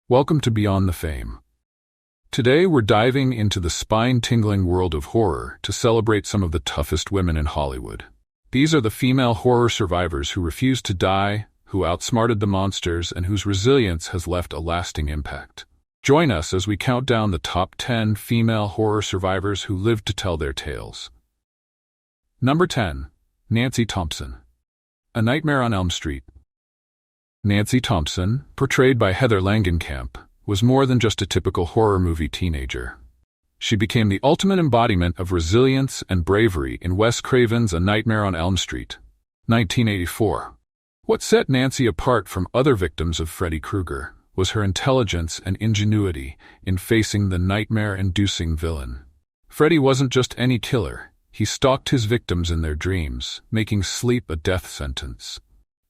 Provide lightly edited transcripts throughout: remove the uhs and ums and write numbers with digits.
Welcome to Beyond the Fame. Today we're diving into the spine-tingling world of horror to celebrate some of the toughest women in Hollywood. These are the female horror survivors who refused to die, who outsmarted the monsters, and whose resilience has left a lasting impact. Join us as we count down the top 10 female horror survivors who lived to tell their tales. Number 10. Nancy Thompson. A Nightmare on Elm Street. Nancy Thompson, portrayed by Heather Langenkamp, was more than just a typical horror movie teenager. She became the ultimate embodiment of resilience and bravery in Wes Craven's A Nightmare on Elm Street, 1984. What set Nancy apart from other victims of Freddy Krueger was her intelligence and ingenuity in facing the nightmare-inducing villain. Freddy wasn't just any killer. He stalked his victims in their dreams, making sleep a death sentence.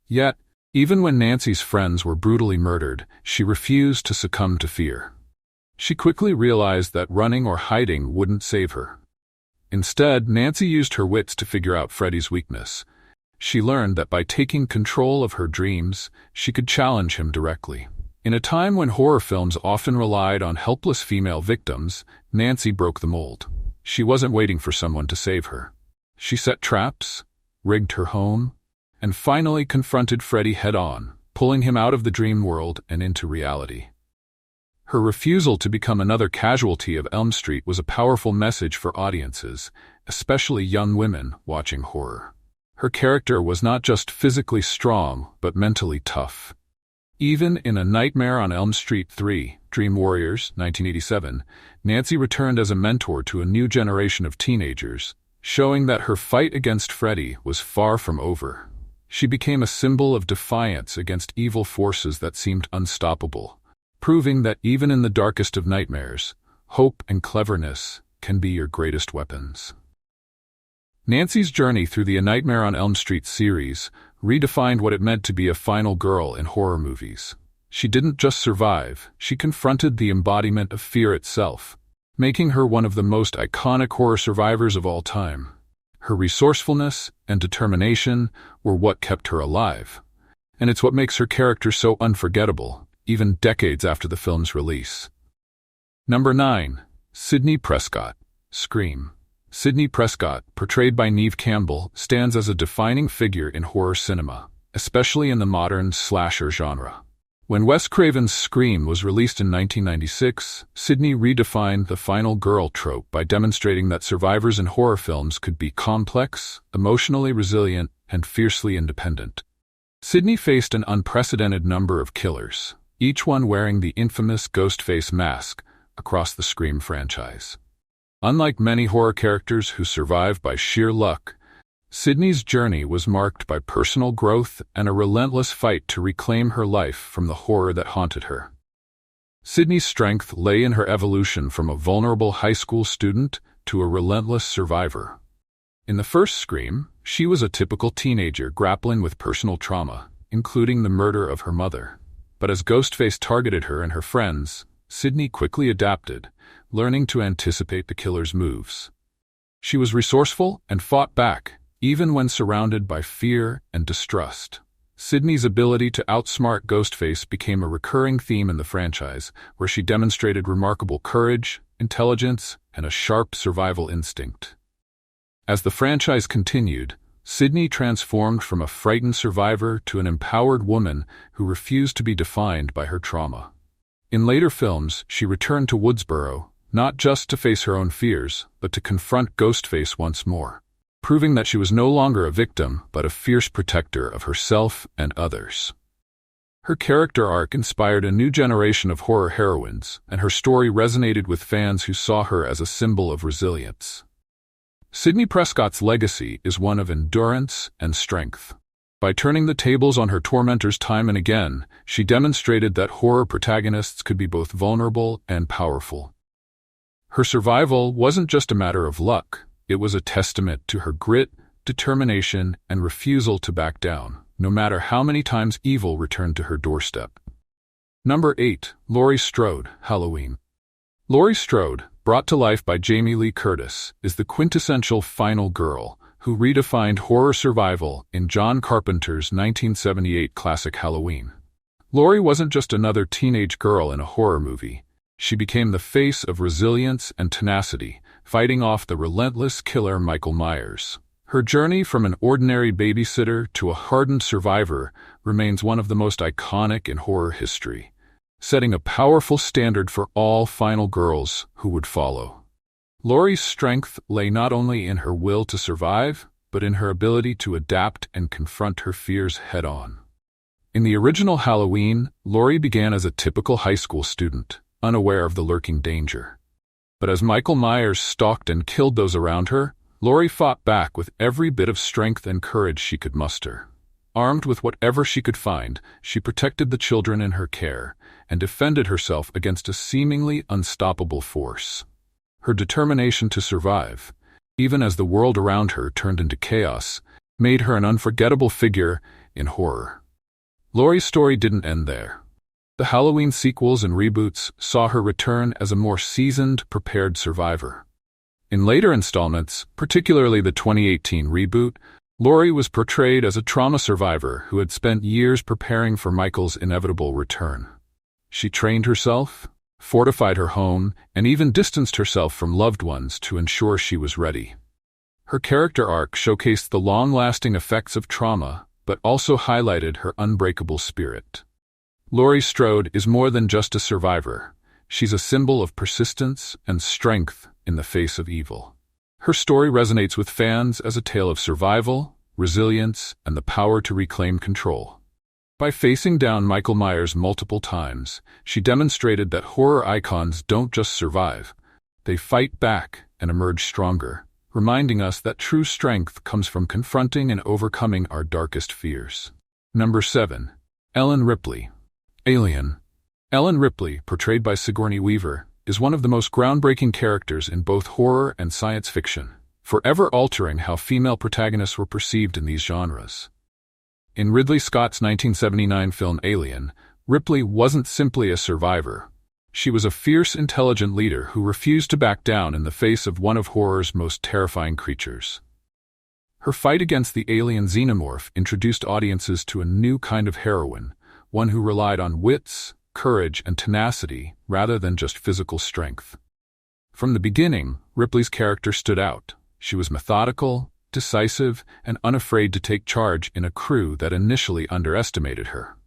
Yet, even when Nancy's friends were brutally murdered, she refused to succumb to fear. She quickly realized that running or hiding wouldn't save her. Instead, Nancy used her wits to figure out Freddy's weakness. She learned that by taking control of her dreams, she could challenge him directly. In a time when horror films often relied on helpless female victims, Nancy broke the mold. She wasn't waiting for someone to save her. She set traps, rigged her home, and finally confronted Freddy head-on, pulling him out of the dream world and into reality. Her refusal to become another casualty of Elm Street was a powerful message for audiences, especially young women watching horror. Her character was not just physically strong, but mentally tough. Even in A Nightmare on Elm Street 3, Dream Warriors, 1987, Nancy returned as a mentor to a new generation of teenagers, showing that her fight against Freddy was far from over. She became a symbol of defiance against evil forces that seemed unstoppable, proving that even in the darkest of nightmares, hope and cleverness can be your greatest weapons. Nancy's journey through the A Nightmare on Elm Street series redefined what it meant to be a final girl in horror movies. She didn't just survive, she confronted the embodiment of fear itself, making her one of the most iconic horror survivors of all time. Her resourcefulness and determination were what kept her alive, and it's what makes her character so unforgettable, even decades after the film's release. Number 9. Sidney Prescott. Scream. Sidney Prescott, portrayed by Neve Campbell, stands as a defining figure in horror cinema, especially in the modern slasher genre. When Wes Craven's Scream was released in 1996, Sidney redefined the final girl trope by demonstrating that survivors in horror films could be complex, emotionally resilient, and fiercely independent. Sidney faced an unprecedented number of killers, each one wearing the infamous Ghostface mask, across the Scream franchise. Unlike many horror characters who survive by sheer luck, Sidney's journey was marked by personal growth and a relentless fight to reclaim her life from the horror that haunted her. Sidney's strength lay in her evolution from a vulnerable high school student to a relentless survivor. In the first Scream, she was a typical teenager grappling with personal trauma, including the murder of her mother. But as Ghostface targeted her and her friends, Sidney quickly adapted, learning to anticipate the killer's moves. She was resourceful and fought back, even when surrounded by fear and distrust. Sidney's ability to outsmart Ghostface became a recurring theme in the franchise, where she demonstrated remarkable courage, intelligence, and a sharp survival instinct. As the franchise continued, Sidney transformed from a frightened survivor to an empowered woman who refused to be defined by her trauma. In later films, she returned to Woodsboro, not just to face her own fears, but to confront Ghostface once more, proving that she was no longer a victim, but a fierce protector of herself and others. Her character arc inspired a new generation of horror heroines, and her story resonated with fans who saw her as a symbol of resilience. Sidney Prescott's legacy is one of endurance and strength. By turning the tables on her tormentors time and again, she demonstrated that horror protagonists could be both vulnerable and powerful. Her survival wasn't just a matter of luck, it was a testament to her grit, determination, and refusal to back down, no matter how many times evil returned to her doorstep. Number 8. Laurie Strode, Halloween. Laurie Strode, brought to life by Jamie Lee Curtis, is the quintessential final girl who redefined horror survival in John Carpenter's 1978 classic Halloween. Laurie wasn't just another teenage girl in a horror movie. She became the face of resilience and tenacity, fighting off the relentless killer Michael Myers. Her journey from an ordinary babysitter to a hardened survivor remains one of the most iconic in horror history, setting a powerful standard for all final girls who would follow. Laurie's strength lay not only in her will to survive, but in her ability to adapt and confront her fears head-on. In the original Halloween, Laurie began as a typical high school student, unaware of the lurking danger. But as Michael Myers stalked and killed those around her, Laurie fought back with every bit of strength and courage she could muster. Armed with whatever she could find, she protected the children in her care and defended herself against a seemingly unstoppable force. Her determination to survive, even as the world around her turned into chaos, made her an unforgettable figure in horror. Laurie's story didn't end there. The Halloween sequels and reboots saw her return as a more seasoned, prepared survivor. In later installments, particularly the 2018 reboot, Laurie was portrayed as a trauma survivor who had spent years preparing for Michael's inevitable return. She trained herself, fortified her home, and even distanced herself from loved ones to ensure she was ready. Her character arc showcased the long-lasting effects of trauma, but also highlighted her unbreakable spirit. Laurie Strode is more than just a survivor. She's a symbol of persistence and strength in the face of evil. Her story resonates with fans as a tale of survival, resilience, and the power to reclaim control. By facing down Michael Myers multiple times, she demonstrated that horror icons don't just survive. They fight back and emerge stronger, reminding us that true strength comes from confronting and overcoming our darkest fears. Number 7. Ellen Ripley. Alien. Ellen Ripley, portrayed by Sigourney Weaver, is one of the most groundbreaking characters in both horror and science fiction, forever altering how female protagonists were perceived in these genres. In Ridley Scott's 1979 film Alien, Ripley wasn't simply a survivor. She was a fierce, intelligent leader who refused to back down in the face of one of horror's most terrifying creatures. Her fight against the alien xenomorph introduced audiences to a new kind of heroine, one who relied on wits, courage, and tenacity rather than just physical strength. From the beginning, Ripley's character stood out. She was methodical, decisive, and unafraid to take charge in a crew that initially underestimated her.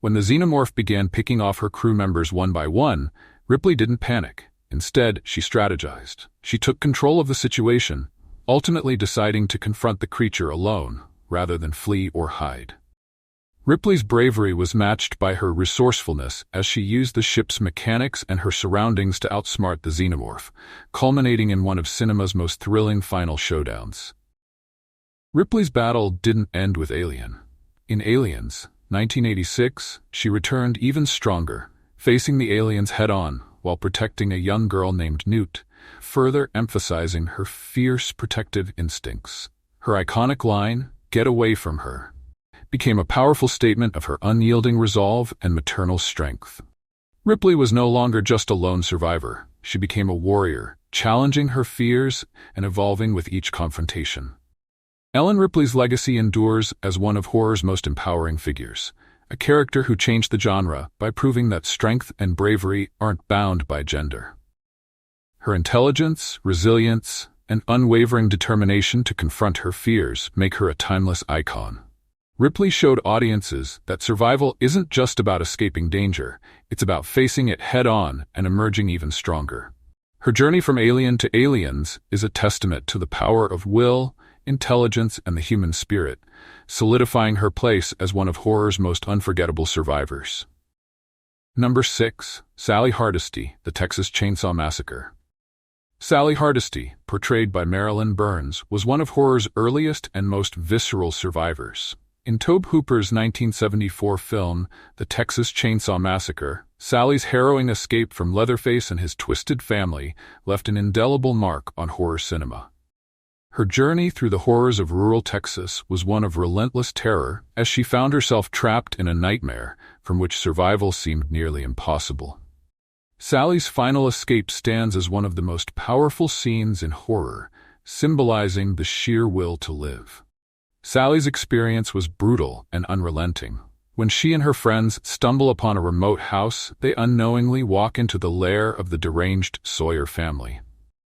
When the xenomorph began picking off her crew members one by one, Ripley didn't panic. Instead, she strategized. She took control of the situation, ultimately deciding to confront the creature alone, rather than flee or hide. Ripley's bravery was matched by her resourcefulness as she used the ship's mechanics and her surroundings to outsmart the xenomorph, culminating in one of cinema's most thrilling final showdowns. Ripley's battle didn't end with Alien. In Aliens, 1986, she returned even stronger, facing the aliens head-on while protecting a young girl named Newt, further emphasizing her fierce protective instincts. Her iconic line, "Get away from her," became a powerful statement of her unyielding resolve and maternal strength. Ripley was no longer just a lone survivor. She became a warrior, challenging her fears and evolving with each confrontation. Ellen Ripley's legacy endures as one of horror's most empowering figures, a character who changed the genre by proving that strength and bravery aren't bound by gender. Her intelligence, resilience, and unwavering determination to confront her fears make her a timeless icon. Ripley showed audiences that survival isn't just about escaping danger, it's about facing it head-on and emerging even stronger. Her journey from alien to aliens is a testament to the power of will, intelligence, and the human spirit, solidifying her place as one of horror's most unforgettable survivors. Number 6. Sally Hardesty, The Texas Chainsaw Massacre. Sally Hardesty, portrayed by Marilyn Burns, was one of horror's earliest and most visceral survivors. In Tobe Hooper's 1974 film, The Texas Chainsaw Massacre, Sally's harrowing escape from Leatherface and his twisted family left an indelible mark on horror cinema. Her journey through the horrors of rural Texas was one of relentless terror as she found herself trapped in a nightmare from which survival seemed nearly impossible. Sally's final escape stands as one of the most powerful scenes in horror, symbolizing the sheer will to live. Sally's experience was brutal and unrelenting. When she and her friends stumble upon a remote house, they unknowingly walk into the lair of the deranged Sawyer family.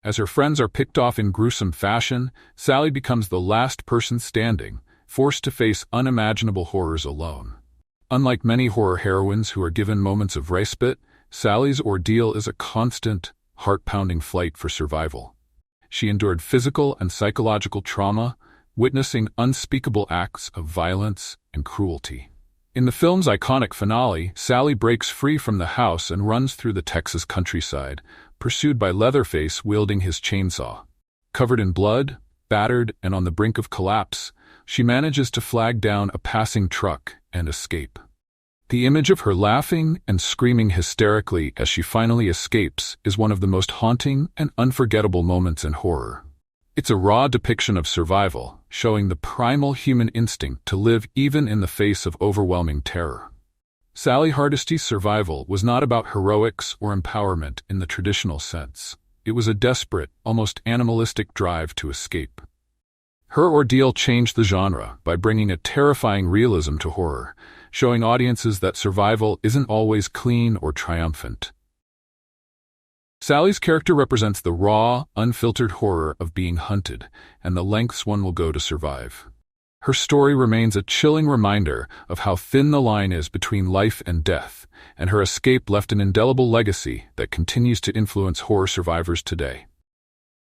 As her friends are picked off in gruesome fashion, Sally becomes the last person standing, forced to face unimaginable horrors alone. Unlike many horror heroines who are given moments of respite, Sally's ordeal is a constant, heart-pounding fight for survival. She endured physical and psychological trauma, witnessing unspeakable acts of violence and cruelty. In the film's iconic finale, Sally breaks free from the house and runs through the Texas countryside, pursued by Leatherface wielding his chainsaw. Covered in blood, battered, and on the brink of collapse, she manages to flag down a passing truck and escape. The image of her laughing and screaming hysterically as she finally escapes is one of the most haunting and unforgettable moments in horror. It's a raw depiction of survival, showing the primal human instinct to live even in the face of overwhelming terror. Sally Hardesty's survival was not about heroics or empowerment in the traditional sense. It was a desperate, almost animalistic drive to escape. Her ordeal changed the genre by bringing a terrifying realism to horror, showing audiences that survival isn't always clean or triumphant. Sally's character represents the raw, unfiltered horror of being hunted and the lengths one will go to survive. Her story remains a chilling reminder of how thin the line is between life and death, and her escape left an indelible legacy that continues to influence horror survivors today.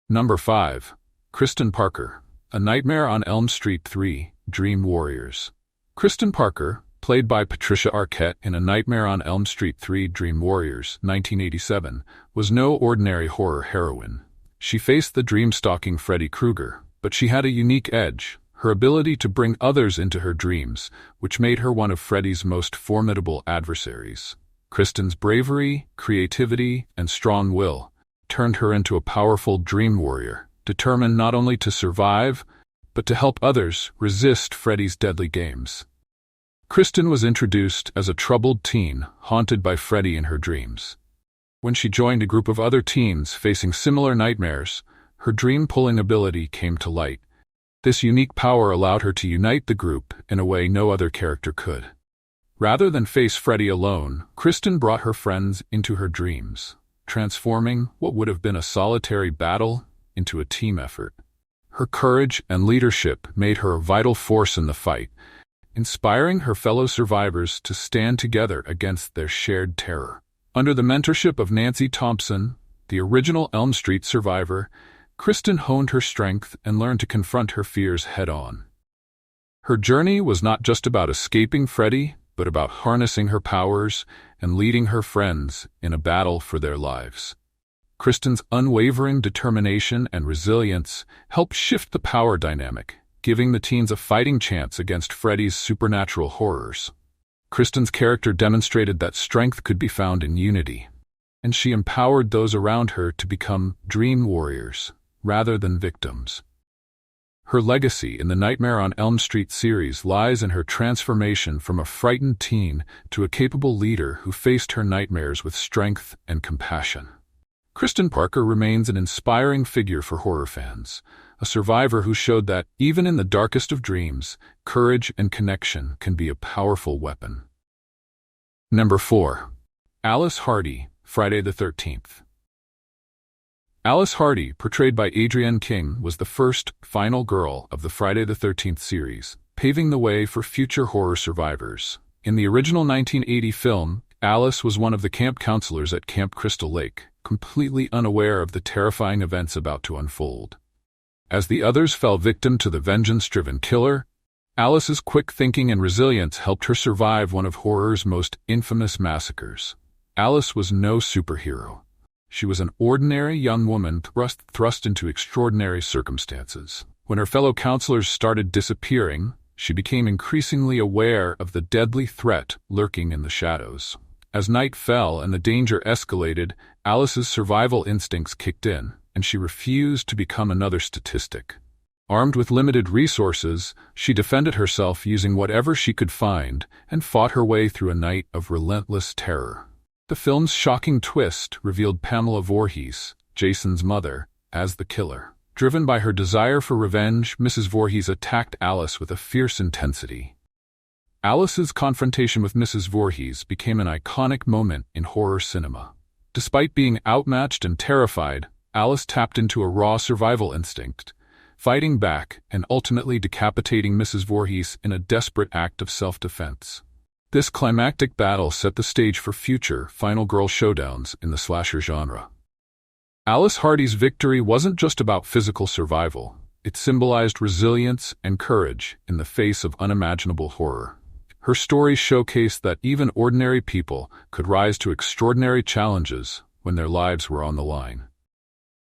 Number 5. Kristen Parker, A Nightmare on Elm Street 3, Dream Warriors. Kristen Parker, played by Patricia Arquette in A Nightmare on Elm Street 3, Dream Warriors, 1987, was no ordinary horror heroine. She faced the dream-stalking Freddy Krueger, but she had a unique edge, her ability to bring others into her dreams, which made her one of Freddy's most formidable adversaries. Kristen's bravery, creativity, and strong will turned her into a powerful dream warrior, determined not only to survive, but to help others resist Freddy's deadly games. Kristen was introduced as a troubled teen haunted by Freddy in her dreams. When she joined a group of other teens facing similar nightmares, her dream-pulling ability came to light. This unique power allowed her to unite the group in a way no other character could. Rather than face Freddy alone, Kristen brought her friends into her dreams, transforming what would have been a solitary battle into a team effort. Her courage and leadership made her a vital force in the fight, inspiring her fellow survivors to stand together against their shared terror. Under the mentorship of Nancy Thompson, the original Elm Street survivor, Kristen honed her strength and learned to confront her fears head-on. Her journey was not just about escaping Freddy, but about harnessing her powers and leading her friends in a battle for their lives. Kristen's unwavering determination and resilience helped shift the power dynamic, giving the teens a fighting chance against Freddy's supernatural horrors. Kristen's character demonstrated that strength could be found in unity, and she empowered those around her to become dream warriors rather than victims. Her legacy in the Nightmare on Elm Street series lies in her transformation from a frightened teen to a capable leader who faced her nightmares with strength and compassion. Kristen Parker remains an inspiring figure for horror fans, a survivor who showed that, even in the darkest of dreams, courage and connection can be a powerful weapon. Number 4. Alice Hardy, Friday the 13th. Alice Hardy, portrayed by Adrienne King, was the first, final girl of the Friday the 13th series, paving the way for future horror survivors. In the original 1980 film, Alice was one of the camp counselors at Camp Crystal Lake, completely unaware of the terrifying events about to unfold. As the others fell victim to the vengeance-driven killer, Alice's quick thinking and resilience helped her survive one of horror's most infamous massacres. Alice was no superhero. She was an ordinary young woman thrust into extraordinary circumstances. When her fellow counselors started disappearing, she became increasingly aware of the deadly threat lurking in the shadows. As night fell and the danger escalated, Alice's survival instincts kicked in, and she refused to become another statistic. Armed with limited resources, she defended herself using whatever she could find and fought her way through a night of relentless terror. The film's shocking twist revealed Pamela Voorhees, Jason's mother, as the killer. Driven by her desire for revenge, Mrs. Voorhees attacked Alice with a fierce intensity. Alice's confrontation with Mrs. Voorhees became an iconic moment in horror cinema. Despite being outmatched and terrified, Alice tapped into a raw survival instinct, fighting back and ultimately decapitating Mrs. Voorhees in a desperate act of self-defense. This climactic battle set the stage for future final girl showdowns in the slasher genre. Alice Hardy's victory wasn't just about physical survival. It symbolized resilience and courage in the face of unimaginable horror. Her story showcased that even ordinary people could rise to extraordinary challenges when their lives were on the line.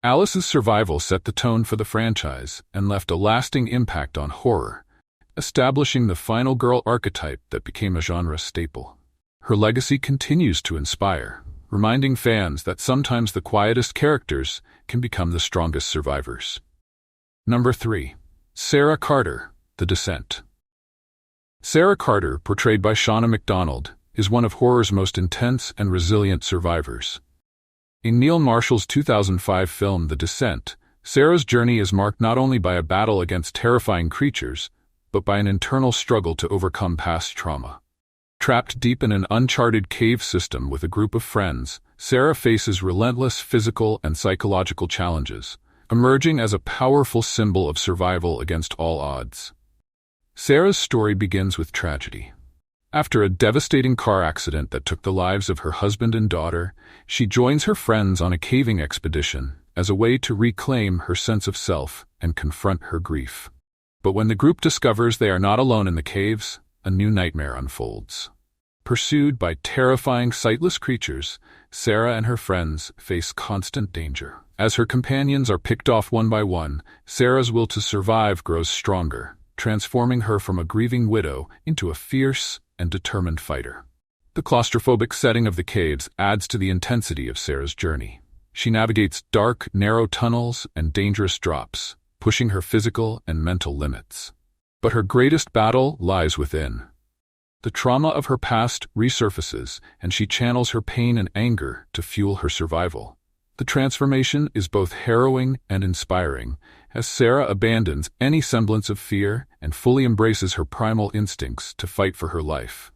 Alice's survival set the tone for the franchise and left a lasting impact on horror, establishing the final girl archetype that became a genre staple. Her legacy continues to inspire, reminding fans that sometimes the quietest characters can become the strongest survivors. Number 3. Sarah Carter, The Descent. Sarah Carter, portrayed by Shauna MacDonald, is one of horror's most intense and resilient survivors. In Neil Marshall's 2005 film The Descent, Sarah's journey is marked not only by a battle against terrifying creatures, but by an internal struggle to overcome past trauma. Trapped deep in an uncharted cave system with a group of friends, Sarah faces relentless physical and psychological challenges, emerging as a powerful symbol of survival against all odds. Sarah's story begins with tragedy. After a devastating car accident that took the lives of her husband and daughter, she joins her friends on a caving expedition as a way to reclaim her sense of self and confront her grief. But when the group discovers they are not alone in the caves, a new nightmare unfolds. Pursued by terrifying sightless creatures, Sarah and her friends face constant danger. As her companions are picked off one by one, Sarah's will to survive grows stronger, transforming her from a grieving widow into a fierce and determined fighter. The claustrophobic setting of the caves adds to the intensity of Sarah's journey. She navigates dark, narrow tunnels and dangerous drops, pushing her physical and mental limits. But her greatest battle lies within. The trauma of her past resurfaces, and she channels her pain and anger to fuel her survival. The transformation is both harrowing and inspiring, as Sarah abandons any semblance of fear and fully embraces her primal instincts to fight for her life.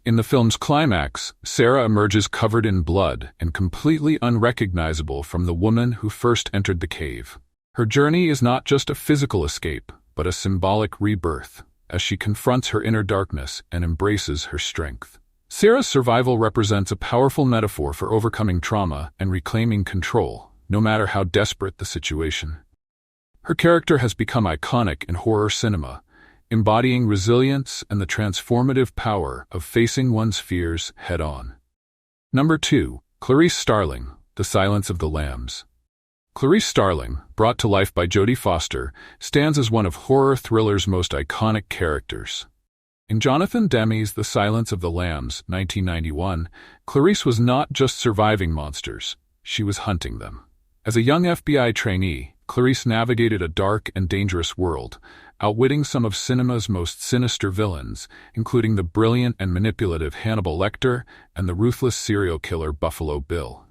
In the film's climax, Sarah emerges covered in blood and completely unrecognizable from the woman who first entered the cave. Her journey is not just a physical escape, but a symbolic rebirth, as she confronts her inner darkness and embraces her strength. Sarah's survival represents a powerful metaphor for overcoming trauma and reclaiming control, no matter how desperate the situation. Her character has become iconic in horror cinema, embodying resilience and the transformative power of facing one's fears head-on. Number 2. Clarice Starling, The Silence of the Lambs. Clarice Starling, brought to life by Jodie Foster, stands as one of horror thriller's most iconic characters. In Jonathan Demme's The Silence of the Lambs, 1991, Clarice was not just surviving monsters, she was hunting them. As a young FBI trainee, Clarice navigated a dark and dangerous world, outwitting some of cinema's most sinister villains, including the brilliant and manipulative Hannibal Lecter and the ruthless serial killer Buffalo Bill.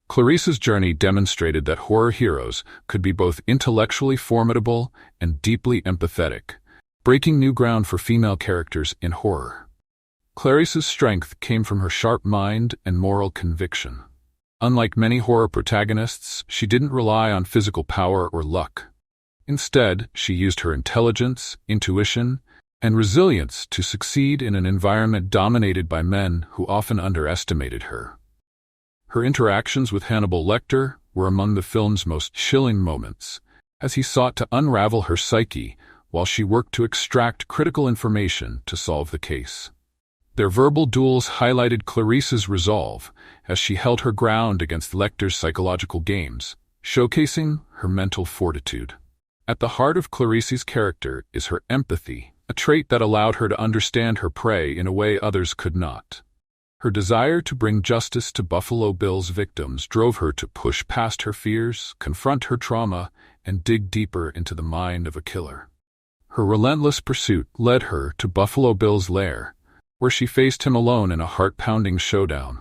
Clarice's journey demonstrated that horror heroes could be both intellectually formidable and deeply empathetic, breaking new ground for female characters in horror. Clarice's strength came from her sharp mind and moral conviction. Unlike many horror protagonists, she didn't rely on physical power or luck. Instead, she used her intelligence, intuition, and resilience to succeed in an environment dominated by men who often underestimated her. Her interactions with Hannibal Lecter were among the film's most chilling moments, as he sought to unravel her psyche while she worked to extract critical information to solve the case. Their verbal duels highlighted Clarice's resolve as she held her ground against Lecter's psychological games, showcasing her mental fortitude. At the heart of Clarice's character is her empathy, a trait that allowed her to understand her prey in a way others could not. Her desire to bring justice to Buffalo Bill's victims drove her to push past her fears, confront her trauma, and dig deeper into the mind of a killer. Her relentless pursuit led her to Buffalo Bill's lair, where she faced him alone in a heart-pounding showdown.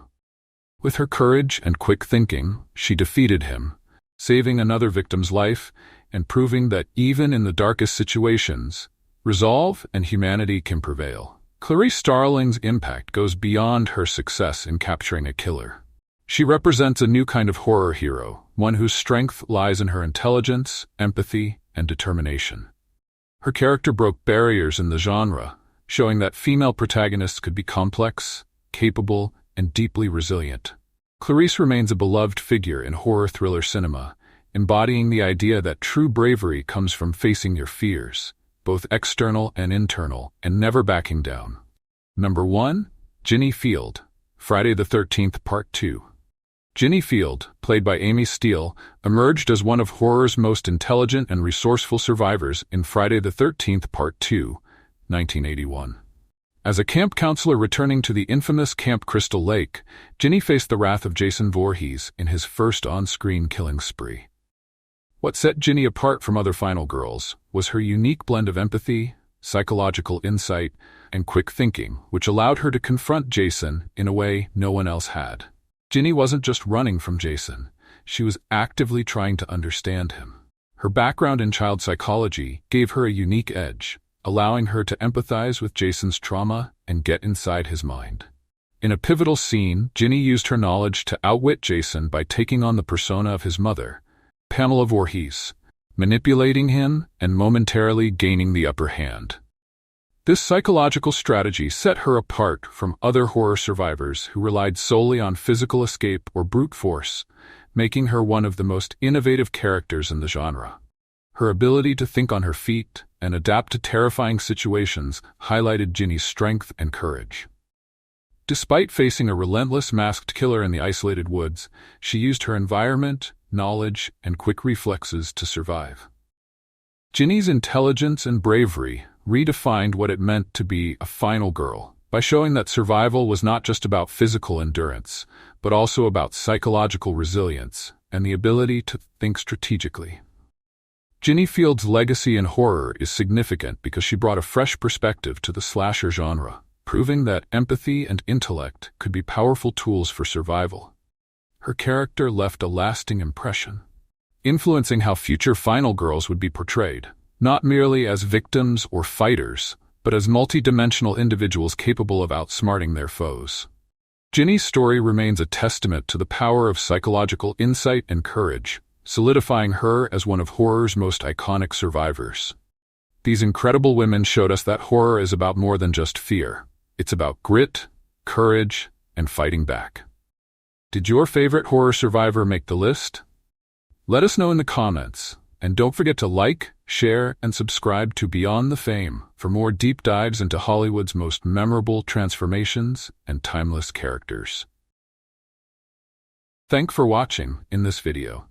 With her courage and quick thinking, she defeated him, saving another victim's life and proving that even in the darkest situations, resolve and humanity can prevail. Clarice Starling's impact goes beyond her success in capturing a killer. She represents a new kind of horror hero, one whose strength lies in her intelligence, empathy, and determination. Her character broke barriers in the genre, showing that female protagonists could be complex, capable, and deeply resilient. Clarice remains a beloved figure in horror thriller cinema, embodying the idea that true bravery comes from facing your fears, both external and internal, and never backing down. Number 1. Ginny Field, Friday the 13th Part 2. Ginny Field, played by Amy Steele, emerged as one of horror's most intelligent and resourceful survivors in Friday the 13th Part 2, 1981. As a camp counselor returning to the infamous Camp Crystal Lake, Ginny faced the wrath of Jason Voorhees in his first on-screen killing spree. What set Ginny apart from other final girls was her unique blend of empathy, psychological insight, and quick thinking, which allowed her to confront Jason in a way no one else had. Ginny wasn't just running from Jason, she was actively trying to understand him. Her background in child psychology gave her a unique edge, allowing her to empathize with Jason's trauma and get inside his mind. In a pivotal scene, Ginny used her knowledge to outwit Jason by taking on the persona of his mother, Pamela Voorhees, manipulating him and momentarily gaining the upper hand. This psychological strategy set her apart from other horror survivors who relied solely on physical escape or brute force, making her one of the most innovative characters in the genre. Her ability to think on her feet and adapt to terrifying situations highlighted Ginny's strength and courage. Despite facing a relentless masked killer in the isolated woods, she used her environment, knowledge, and quick reflexes to survive. Ginny's intelligence and bravery redefined what it meant to be a final girl by showing that survival was not just about physical endurance, but also about psychological resilience and the ability to think strategically. Ginny Field's legacy in horror is significant because she brought a fresh perspective to the slasher genre, proving that empathy and intellect could be powerful tools for survival. Her character left a lasting impression, influencing how future final girls would be portrayed, not merely as victims or fighters, but as multi-dimensional individuals capable of outsmarting their foes. Ginny's story remains a testament to the power of psychological insight and courage, solidifying her as one of horror's most iconic survivors. These incredible women showed us that horror is about more than just fear. It's about grit, courage, and fighting back. Did your favorite horror survivor make the list? Let us know in the comments, and don't forget to like, share, and subscribe to Beyond the Fame for more deep dives into Hollywood's most memorable transformations and timeless characters. Thanks for watching in this video.